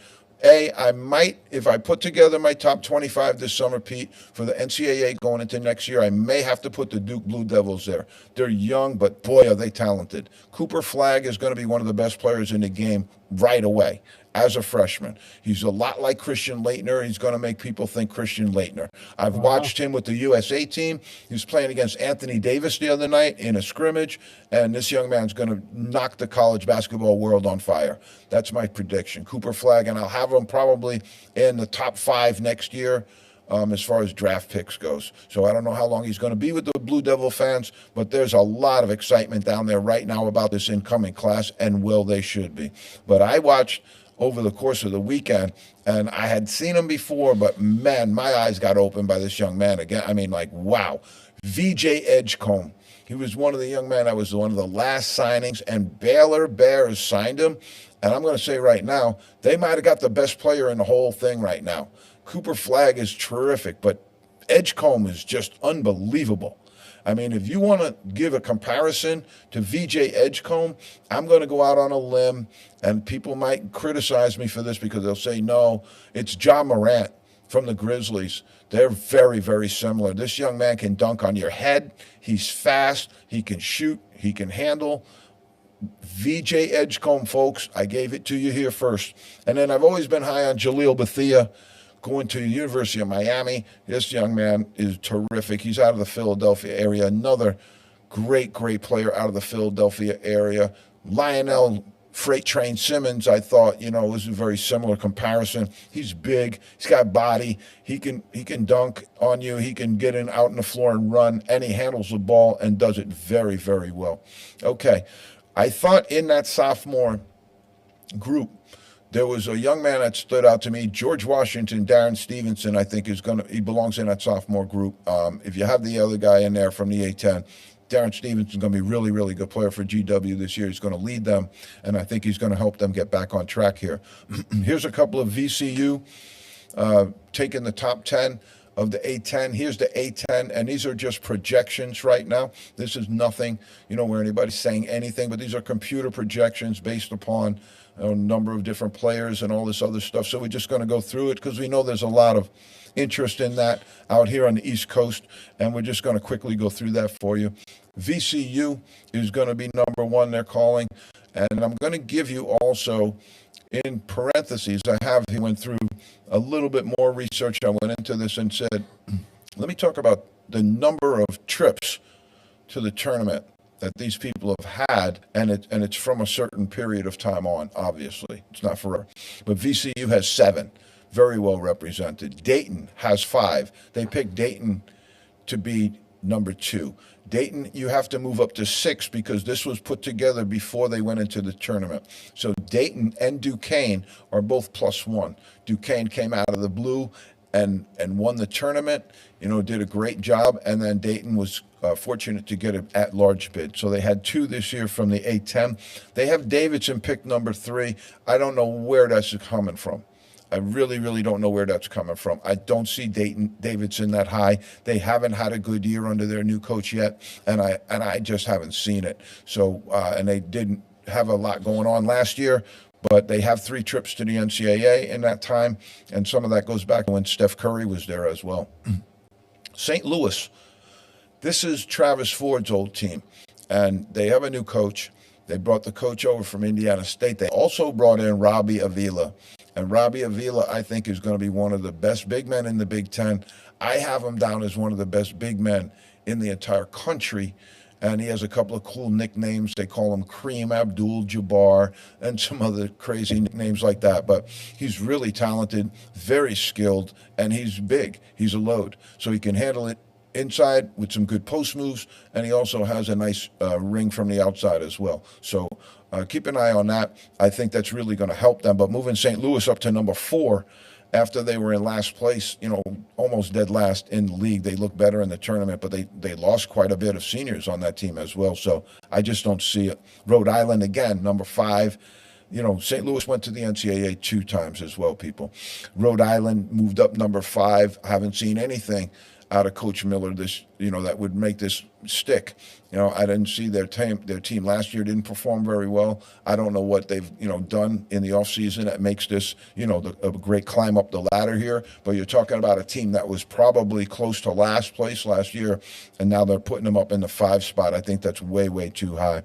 I might, if I put together my top 25 this summer, Pete, for the NCAA going into next year, I may have to put the Duke Blue Devils there. They're young, but boy, are they talented. Cooper Flagg is going to be one of the best players in the game right away as a freshman. He's a lot like Christian Laettner. He's going to make people think Christian Laettner. I've watched him with the USA team. He was playing against Anthony Davis the other night in a scrimmage, and this young man's going to knock the college basketball world on fire. That's my prediction. Cooper Flagg, and I'll have him probably in the top 5 next year as far as draft picks goes. So I don't know how long he's going to be with the Blue Devil fans, but there's a lot of excitement down there right now about this incoming class, and they should be. But I watched over the course of the weekend, and I had seen him before, but man, my eyes got opened by this young man again. I mean, like, wow. VJ Edgecombe. He was one of the young men. I was one of the last signings, and Baylor Bears signed him. And I'm going to say right now, they might have got the best player in the whole thing right now. Cooper Flagg is terrific, but Edgecombe is just unbelievable. I mean, if you want to give a comparison to VJ Edgecombe, I'm going to go out on a limb, and people might criticize me for this because they'll say, no, it's John Morant from the Grizzlies. They're very, very similar. This young man can dunk on your head. He's fast. He can shoot. He can handle. VJ Edgecombe, folks, I gave it to you here first. And then I've always been high on Jaleel Bethia, going to the University of Miami. This young man is terrific. He's out of the Philadelphia area. Another great, great player out of the Philadelphia area. Lionel Freight Train Simmons, I thought, was a very similar comparison. He's big. He's got body. He can dunk on you. He can get in out on the floor and run, and he handles the ball and does it very, very well. Okay, I thought in that sophomore group, there was a young man that stood out to me, George Washington, Darren Stevenson, I think he belongs in that sophomore group. If you have the other guy in there from the A-10, Darren Stevenson's going to be a really, really good player for GW this year. He's going to lead them, and I think he's going to help them get back on track here. Here's a couple of VCU taking the top 10 of the A-10. Here's the A-10, and these are just projections right now. This is nothing, where anybody's saying anything, but these are computer projections based upon a number of different players and all this other stuff. So we're just going to go through it because we know there's a lot of interest in that out here on the East Coast, and we're just going to quickly go through that for you. VCU is going to be number 1, they're calling, and I'm going to give you also in parentheses, he went through a little bit more research. I went into this and said, let me talk about the number of trips to the tournament that these people have had, and it's from a certain period of time on, obviously. It's not forever. But VCU has 7, very well represented. Dayton has 5. They picked Dayton to be number 2. Dayton, you have to move up to 6 because this was put together before they went into the tournament. So Dayton and Duquesne are both +1. Duquesne came out of the blue and won the tournament, did a great job, and then Dayton was fortunate to get an at-large bid. So they had 2 this year from the A-10. They have Davidson picked number 3. I don't know where that's coming from. I really, really don't know where that's coming from. I don't see Davidson that high. They haven't had a good year under their new coach yet, and I just haven't seen it. So, and they didn't have a lot going on last year, but they have 3 trips to the NCAA in that time, and some of that goes back when Steph Curry was there as well. St. Louis, this is Travis Ford's old team, and they have a new coach. They brought the coach over from Indiana State. They also brought in Robbie Avila. And Robbie Avila, I think, is going to be one of the best big men in the Big Ten. I have him down as one of the best big men in the entire country. And he has a couple of cool nicknames. They call him Kareem Abdul-Jabbar and some other crazy nicknames like that. But he's really talented, very skilled, and he's big. He's a load. So he can handle it inside with some good post moves, and he also has a nice ring from the outside as well. So keep an eye on that. I think that's really going to help them. But moving St. Louis up to number 4, after they were in last place, almost dead last in the league. They looked better in the tournament, but they lost quite a bit of seniors on that team as well. So I just don't see it. Rhode Island, again, number 5. St. Louis went to the NCAA 2 times as well, people. Rhode Island moved up number 5. I haven't seen anything out of Coach Miller that would make this stick. I didn't see their team last year didn't perform very well. I don't know what they've done in the offseason that makes this a great climb up the ladder here. But you're talking about a team that was probably close to last place last year, and now they're putting them up in the 5 spot. I think that's way, way too high.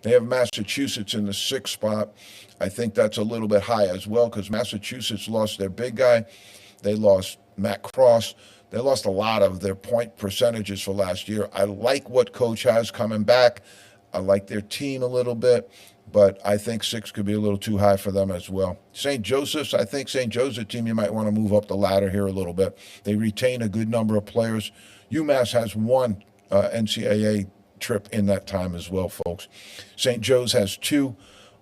They have Massachusetts in the 6th spot. I think that's a little bit high as well, because Massachusetts lost their big guy. They lost Matt Cross. They lost a lot of their point percentages for last year. I like what Coach has coming back. I like their team a little bit, but I think 6 could be a little too high for them as well. St. Joseph's, I think St. Joseph's team, you might want to move up the ladder here a little bit. They retain a good number of players. UMass has 1 NCAA trip in that time as well, folks. St. Joe's has 2.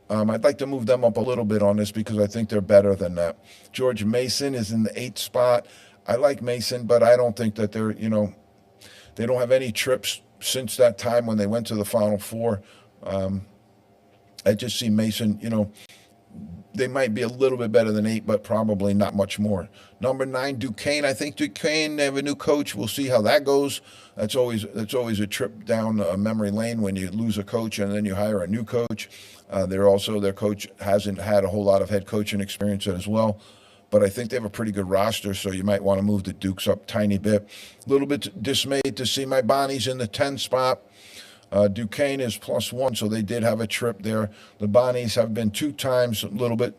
I'd like to move them up a little bit on this because I think they're better than that. George Mason is in the 8th spot. I like Mason, but I don't think that they're, they don't have any trips since that time when they went to the Final Four. I just see Mason, they might be a little bit better than 8, but probably not much more. Number 9, Duquesne. I think Duquesne, they have a new coach. We'll see how that goes. That's always a trip down memory lane when you lose a coach and then you hire a new coach. Their coach hasn't had a whole lot of head coaching experience as well. But I think they have a pretty good roster, so you might want to move the Dukes up a tiny bit. A little bit dismayed to see my Bonnies in the 10 spot. Duquesne is +1, so they did have a trip there. The Bonnies have been 2 times, a little bit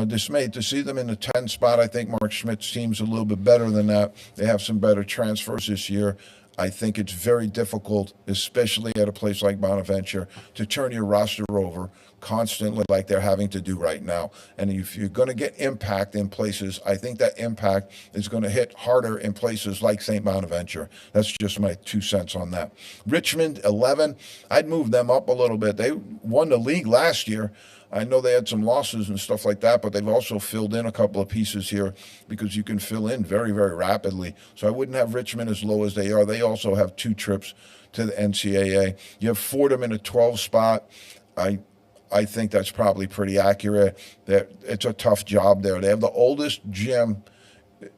dismayed to see them in the 10 spot. I think Mark Schmidt's team's a little bit better than that. They have some better transfers this year. I think it's very difficult, especially at a place like Bonaventure, to turn your roster over constantly like they're having to do right now. And if you're going to get impact in places, I think that impact is going to hit harder in places like St. Bonaventure. That's just my 2 cents on that. Richmond, 11. I'd move them up a little bit. They won the league last year. I know they had some losses and stuff like that, but they've also filled in a couple of pieces here because you can fill in very, very rapidly. So I wouldn't have Richmond as low as they are. They also have 2 trips to the NCAA. You have Fordham in a 12 spot. I think that's probably pretty accurate. It's a tough job there. They have the oldest gym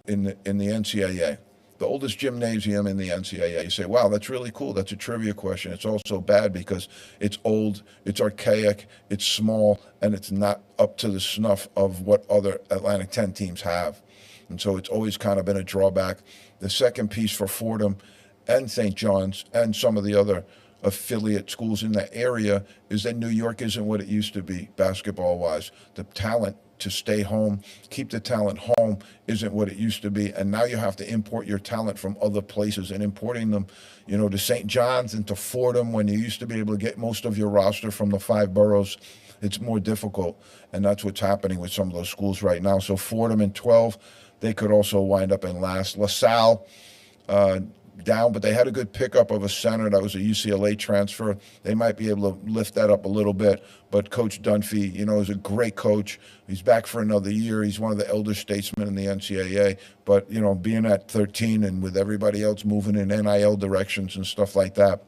in the NCAA. The oldest gymnasium in the NCAA. You say, wow, that's really cool. That's a trivia question. It's also bad because it's old, it's archaic, it's small, and it's not up to the snuff of what other Atlantic 10 teams have. And so it's always kind of been a drawback. The second piece for Fordham and St. John's and some of the other affiliate schools in that area is that New York isn't what it used to be basketball-wise. The talent to stay home, keep the talent home isn't what it used to be. And now you have to import your talent from other places, and importing them, to St. John's and to Fordham when you used to be able to get most of your roster from the 5 boroughs, it's more difficult. And that's what's happening with some of those schools right now. So Fordham in 12, they could also wind up in last. LaSalle, down, but they had a good pickup of a center that was a UCLA transfer. They might be able to lift that up a little bit. But Coach Dunphy, is a great coach. He's back for another year. He's one of the elder statesmen in the NCAA. But, being at 13 and with everybody else moving in NIL directions and stuff like that,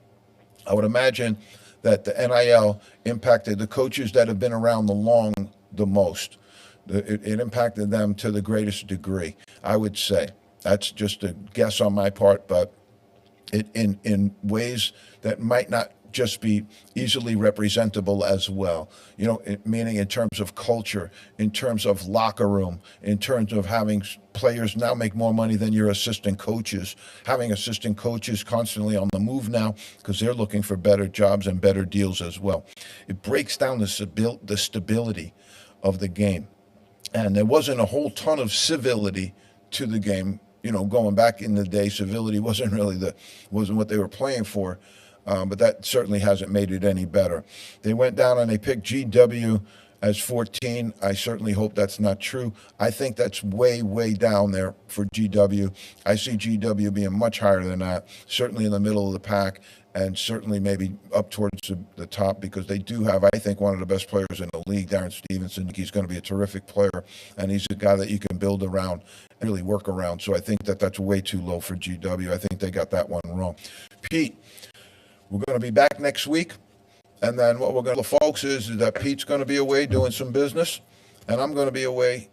I would imagine that the NIL impacted the coaches that have been around the most. It impacted them to the greatest degree, I would say. That's just a guess on my part, but in ways that might not just be easily representable as well. Meaning in terms of culture, in terms of locker room, in terms of having players now make more money than your assistant coaches, having assistant coaches constantly on the move now because they're looking for better jobs and better deals as well. It breaks down the stability of the game. And there wasn't a whole ton of civility to the game. Going back in the day, civility wasn't what they were playing for, but that certainly hasn't made it any better. They went down and they picked GW as 14. I certainly hope that's not true. I think that's way, way down there for GW. I see GW being much higher than that, certainly in the middle of the pack, and certainly maybe up towards the top, because they do have, I think, one of the best players in the league, Darren Stevenson. He's going to be a terrific player, and he's a guy that you can build around and really work around. So I think that that's way too low for GW. I think they got that one wrong. Pete, we're going to be back next week. And then what we're going to, folks, is that Pete's going to be away doing some business, and I'm going to be away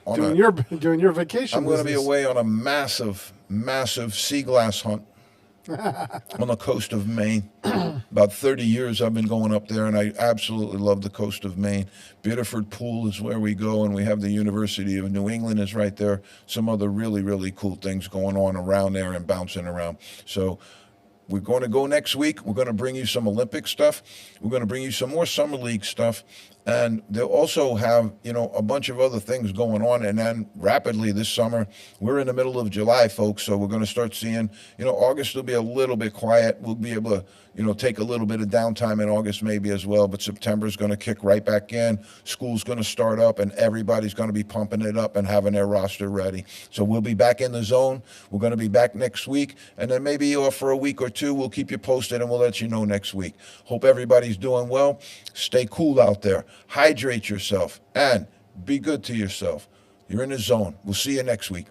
on doing your vacation. I'm going to be away on a massive, massive sea glass hunt on the coast of Maine. About 30 years I've been going up there, and I absolutely love the coast of Maine. Biddeford Pool is where we go, and we have the University of New England is right there. Some other really, really cool things going on around there and bouncing around. So we're going to go next week. We're going to bring you some Olympic stuff. We're going to bring you some more Summer League stuff. And they'll also have, a bunch of other things going on. And then rapidly this summer, we're in the middle of July, folks. So we're going to start seeing, August will be a little bit quiet. We'll be able to, take a little bit of downtime in August maybe as well. But September is going to kick right back in. School's going to start up, and everybody's going to be pumping it up and having their roster ready. So we'll be back in the zone. We're going to be back next week. And then maybe for a week or two, we'll keep you posted and we'll let you know next week. Hope everybody's doing well. Stay cool out there. Hydrate yourself and be good to yourself. You're in the zone. We'll see you next week.